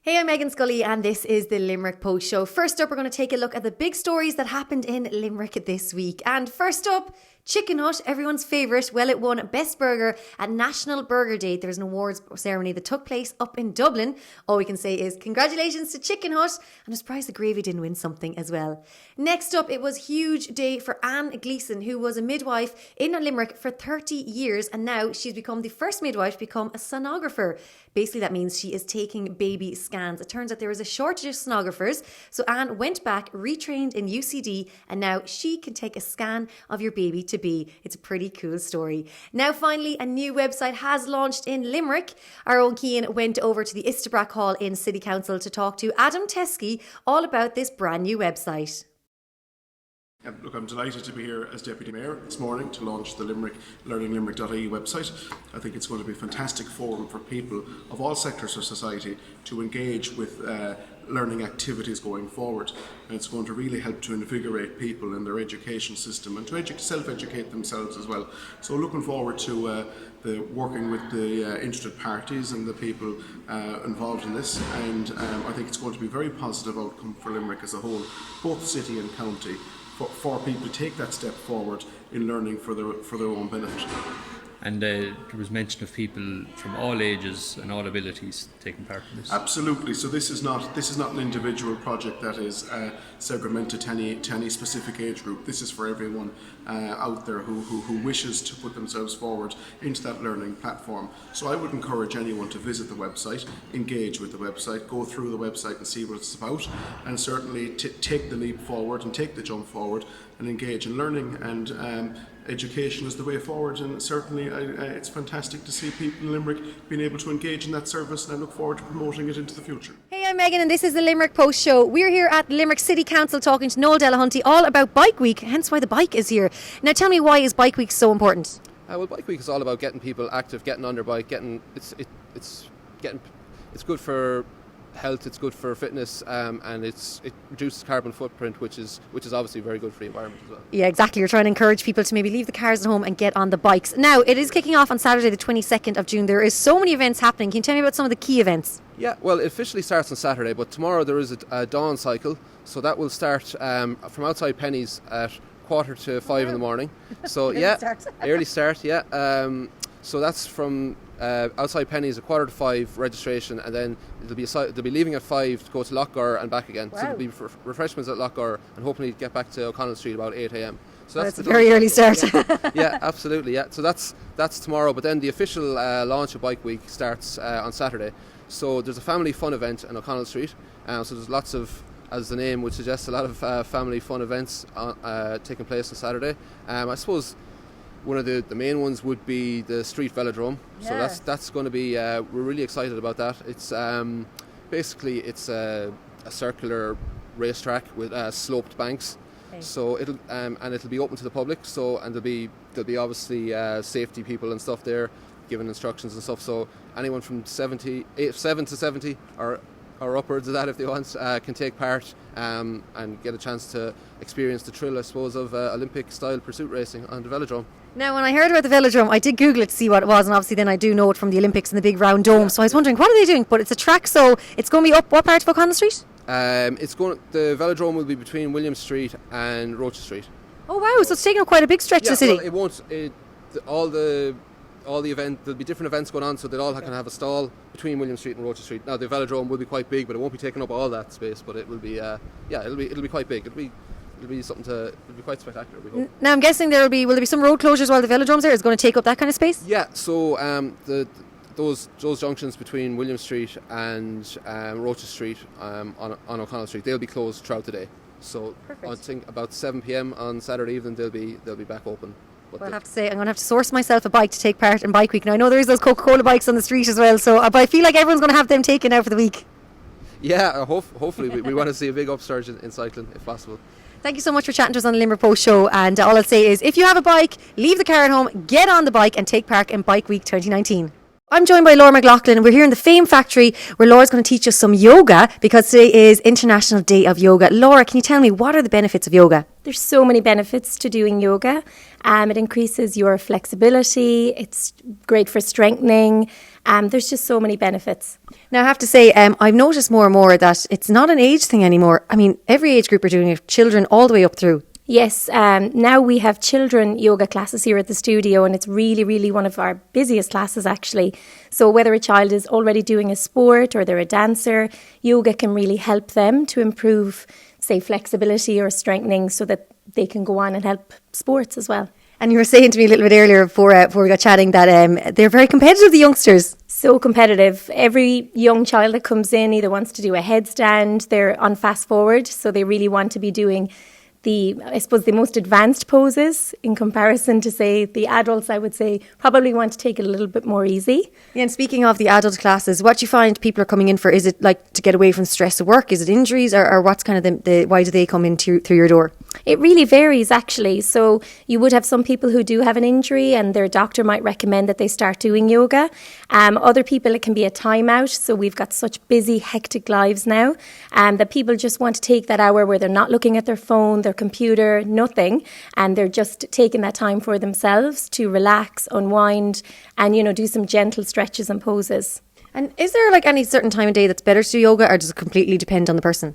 Hey, I'm Meghann Scully and this is the Limerick Post Show. First up, we're going to take a look at the big stories that happened in Limerick this week. And first up, Chicken Hut, everyone's favourite. Well, it won Best Burger at National Burger Day. There's an awards ceremony that took place up in Dublin. All we can say is congratulations to Chicken Hut. And I'm surprised the gravy didn't win something as well. Next up, it was a huge day for Anne Gleeson, who was a midwife in Limerick for 30 years. And now she's become the first midwife to become a sonographer. Basically, that means she is taking baby scans. It turns out there was a shortage of sonographers. So Anne went back, retrained in UCD, and now she can take a scan of your baby to be. It's a pretty cool story. Now, finally, a new website has launched in Limerick. Our own Cian went over to the Istabrack Hall in City Council to talk to Adam Teskey all about this brand new website. Look, I'm delighted to be here as Deputy Mayor this morning to launch the learninglimerick.ie website. I think it's going to be a fantastic forum for people of all sectors of society to engage with learning activities going forward. And it's going to really help to invigorate people in their education system and to self-educate themselves as well. So looking forward to working with the interested parties and the people involved in this, and I think it's going to be a very positive outcome for Limerick as a whole, both city and county, for people to take that step forward in learning for their own benefit. And there was mention of people from all ages and all abilities taking part in this. Absolutely. So this is not an individual project that is segmented to any specific age group. This is for everyone out there who wishes to put themselves forward into that learning platform. So I would encourage anyone to visit the website, engage with the website, go through the website and see what it's about, and certainly take the leap forward and take the jump forward and engage in learning. And education is the way forward, and certainly it's fantastic to see people in Limerick being able to engage in that service, and I look forward to promoting it into the future. Hey, I'm Meghann and this is the Limerick Post Show. We're here at Limerick City Council talking to Noel Delahunty all about Bike Week, hence why the bike is here. Now tell me, why is Bike Week so important? Well, Bike Week is all about getting people active, getting on their bike, it's good for health, it's good for fitness, and it reduces carbon footprint, which is obviously very good for the environment as well. Yeah, exactly. You're trying to encourage people to maybe leave the cars at home and get on the bikes. Now, it is kicking off on Saturday the 22nd of June. There is so many events happening. Can you tell me about some of the key events? Yeah, well, it officially starts on Saturday, but tomorrow there is a dawn cycle, so that will start from outside Penny's at 4:45 in the morning. So early start, yeah. So that's from outside Penny's at 4:45 registration, and then they'll be leaving at 5 to go to Lochgar and back again. Wow. So there'll be refreshments at Lochgar and hopefully get back to O'Connell Street about 8 a.m. So that's a very early start. Yeah, absolutely. Yeah, so that's tomorrow. But then the official launch of Bike Week starts on Saturday. So there's a family fun event on O'Connell Street. So there's lots of, as the name would suggest, a lot of family fun events taking place on Saturday. I suppose one of the main ones would be the street velodrome. Yeah. So that's going to be, we're really excited about that. It's basically it's a circular racetrack with sloped banks. Okay. So it'll be open to the public. So, and there'll be obviously safety people and stuff there giving instructions and stuff. So anyone from 7 to 70 or upwards of that, if they want, can take part and get a chance to experience the thrill, I suppose, of Olympic-style pursuit racing on the velodrome. Now, when I heard about the velodrome, I did Google it to see what it was, and obviously then I do know it from the Olympics and the big round dome. Yeah. So I was wondering, what are they doing? But it's a track, so it's going to be up what part of O'Connell Street? The velodrome will be between William Street and Roches Street. Oh wow! So it's taking up quite a big stretch of the city. Well, it won't. All the event, there'll be different events going on, so they'll all can have a stall between William Street and Roches Street. Now the velodrome will be quite big, but it won't be taking up all that space. But it will be, it'll be quite big. It'll be something it'll be quite spectacular, we hope. Now I'm guessing will there be some road closures while the velodrome's there? Is it going to take up that kind of space? Yeah. So those junctions between William Street and Roches Street on O'Connell Street, they'll be closed throughout the day. So perfect. I think about 7 p.m. on Saturday evening they'll be back open. Well, I have to say, I'm going to have to source myself a bike to take part in Bike Week. Now, I know there is those Coca-Cola bikes on the street as well, so but I feel like everyone's going to have them taken out for the week. Yeah, hopefully we want to see a big upsurge in cycling if possible. Thank you so much for chatting to us on the Limerick Post Show, and all I'll say is, if you have a bike, leave the car at home, get on the bike and take part in Bike Week 2019. I'm joined by Laura McLaughlin and we're here in the Fame Factory where Laura's going to teach us some yoga because today is International Day of Yoga. Laura, can you tell me, what are the benefits of yoga? There's so many benefits to doing yoga. It increases your flexibility. It's great for strengthening. There's just so many benefits. Now, I have to say, I've noticed more and more that it's not an age thing anymore. I mean, every age group are doing it, children all the way up through. Yes, now we have children yoga classes here at the studio, and it's really, really one of our busiest classes actually. So whether a child is already doing a sport or they're a dancer, yoga can really help them to improve, say, flexibility or strengthening so that they can go on and help sports as well. And you were saying to me a little bit earlier before we got chatting that they're very competitive, the youngsters. So competitive. Every young child that comes in either wants to do a headstand, they're on fast forward, so they really want to be doing the most advanced poses in comparison to, say, the adults. I would say probably want to take it a little bit more easy. Yeah, and speaking of the adult classes, what do you find people are coming in for? Is it like to get away from stress of work? Is it injuries, or what's kind of why do they come in through your door? It really varies actually. So you would have some people who do have an injury and their doctor might recommend that they start doing yoga. Other people, it can be a timeout. So we've got such busy, hectic lives now that people just want to take that hour where they're not looking at their phone, their computer, nothing, and they're just taking that time for themselves to relax, unwind, and do some gentle stretches and poses. And is there like any certain time of day that's better to do yoga, or does it completely depend on the person?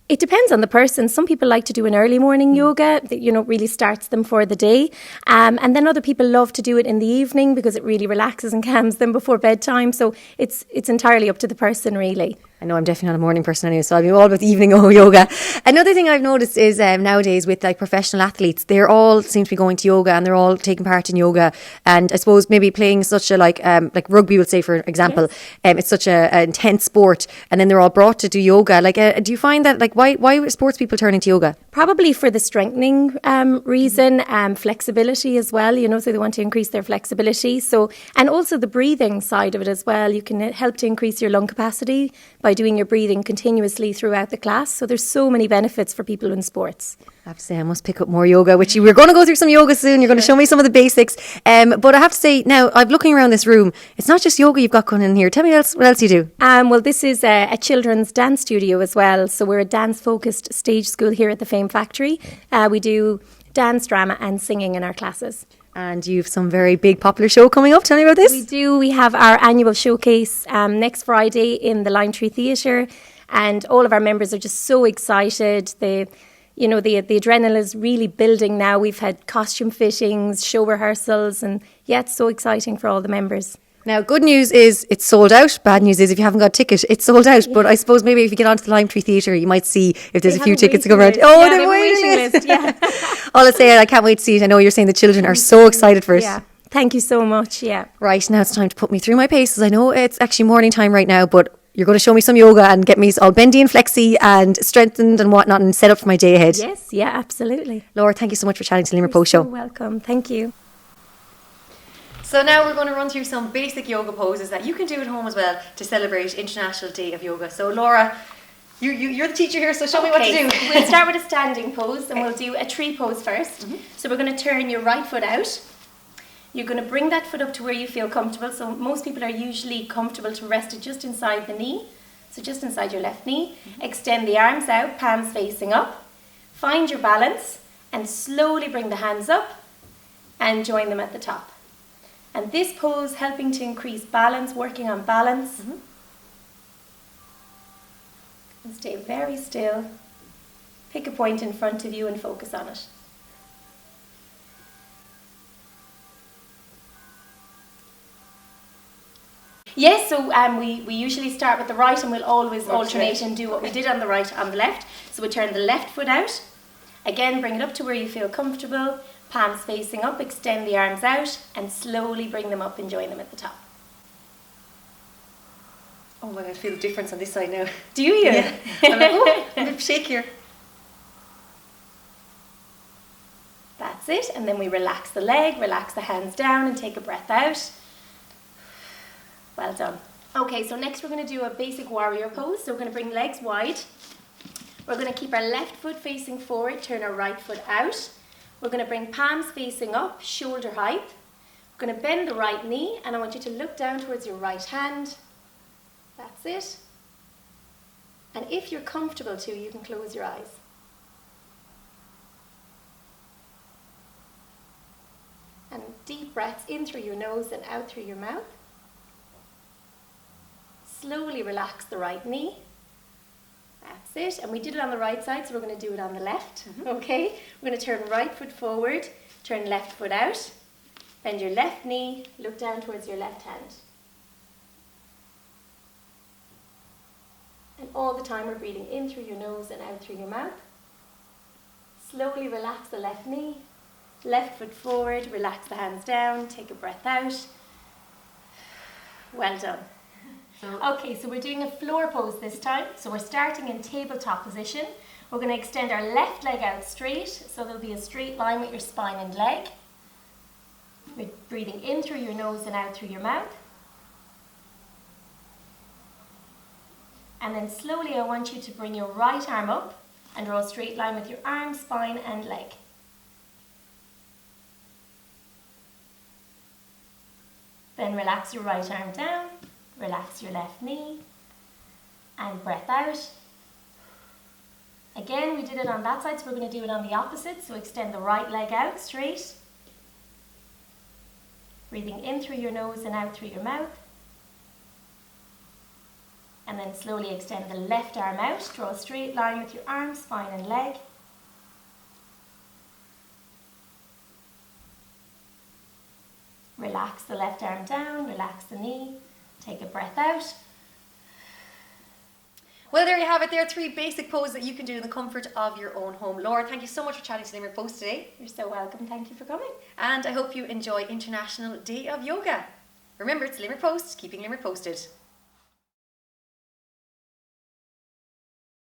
It depends on the person. Some people like to do an early morning yoga that, really starts them for the day. And then other people love to do it in the evening because it really relaxes and calms them before bedtime. So it's entirely up to the person, really. I know I'm definitely not a morning person anyway, so I'll be all about evening yoga. Another thing I've noticed is nowadays with like professional athletes, they're all seem to be going to yoga and they're all taking part in yoga. And I suppose maybe playing such a like rugby, would say for example, yes. It's such an intense sport, and then they're all brought to do yoga. Like, do you find that like why sports people turning to yoga? Probably for the strengthening reason, flexibility as well. So they want to increase their flexibility. So, and also the breathing side of it as well. You can help to increase your lung capacity by doing your breathing continuously throughout the class. So there's so many benefits for people in sports. I have to say, I must pick up more yoga with you. We're going to go through some yoga soon. You're going to show me some of the basics. But I have to say, now, I'm looking around this room. It's not just yoga you've got going in here. Tell me what else you do. Well, this is a children's dance studio as well. So we're a dance-focused stage school here at the Fame Factory. We do dance, drama and singing in our classes. And you've some very big popular show coming up. Tell me about this. We do. We have our annual showcase next Friday in the Lime Tree Theatre, and all of our members are just so excited. The adrenaline is really building now. We've had costume fittings, show rehearsals, and it's so exciting for all the members. Now, good news is it's sold out. Bad news is if you haven't got a ticket, it's sold out. Yeah. But I suppose maybe if you get onto the Lime Tree Theatre, you might see if there's a few tickets to come around. Oh, yeah, they have a waiting list. Yeah. All I say, I can't wait to see it. I know you're saying the children are so excited for it. Yeah. Thank you so much. Yeah. Right, now it's time to put me through my paces. I know it's actually morning time right now, but you're going to show me some yoga and get me all bendy and flexy and strengthened and whatnot and set up for my day ahead. Yes, yeah, absolutely. Laura, thank you so much for chatting to the Limerick Post Show. You're welcome. Thank you. So now we're going to run through some basic yoga poses that you can do at home as well to celebrate International Day of Yoga. So Laura, you're the teacher here, so show me what to do. We'll start with a standing pose and we'll do a tree pose first. Mm-hmm. So we're going to turn your right foot out. You're going to bring that foot up to where you feel comfortable. So most people are usually comfortable to rest it just inside the knee. So just inside your left knee. Mm-hmm. Extend the arms out, palms facing up. Find your balance and slowly bring the hands up and join them at the top. And this pose helping to increase balance, working on balance. Mm-hmm. And stay very still. Pick a point in front of you and focus on it. Yes, so we usually start with the right and we'll always alternate and do what we did on the right on the left. So we turn the left foot out. Again, bring it up to where you feel comfortable. Palms facing up, extend the arms out and slowly bring them up and join them at the top. Oh my God, I feel the difference on this side now. Do you? Yeah. I'm like, oh, I'm a bit shakier. That's it. And then we relax the leg, relax the hands down and take a breath out. Well done. Okay, so next we're going to do a basic warrior pose. So we're going to bring legs wide. We're going to keep our left foot facing forward, turn our right foot out. We're going to bring palms facing up, shoulder height. We're going to bend the right knee and I want you to look down towards your right hand. That's it. And if you're comfortable to, you can close your eyes. deep breaths in through your nose and out through your mouth. Slowly relax the right knee. That's it. And we did it on the right side, so we're going to do it on the left. Okay? We're going to turn right foot forward, turn left foot out, bend your left knee, look down towards your left hand. And all the time we're breathing in through your nose and out through your mouth. Slowly relax the left knee, left foot forward, relax the hands down, take a breath out. Well done. Okay, so we're doing a floor pose this time. So we're starting in tabletop position. We're going to extend our left leg out straight, so there'll be a straight line with your spine and leg. We're breathing in through your nose and out through your mouth. And then slowly I want you to bring your right arm up and draw a straight line with your arm, spine and leg. Then relax your right arm down, relax your left knee and breath out. Again, we did it on that side, so we're going to do it on the opposite. So extend the right leg out straight. Breathing in through your nose and out through your mouth. And then slowly extend the left arm out. Draw a straight line with your arm, spine and leg. Relax the left arm down, relax the knee. Take a breath out. Well, there you have it. There are 3 basic poses that you can do in the comfort of your own home. Laura, thank you so much for chatting to Limerick Post today. You're so welcome. Thank you for coming. And I hope you enjoy International Day of Yoga. Remember, it's Limerick Post, keeping Limerick posted.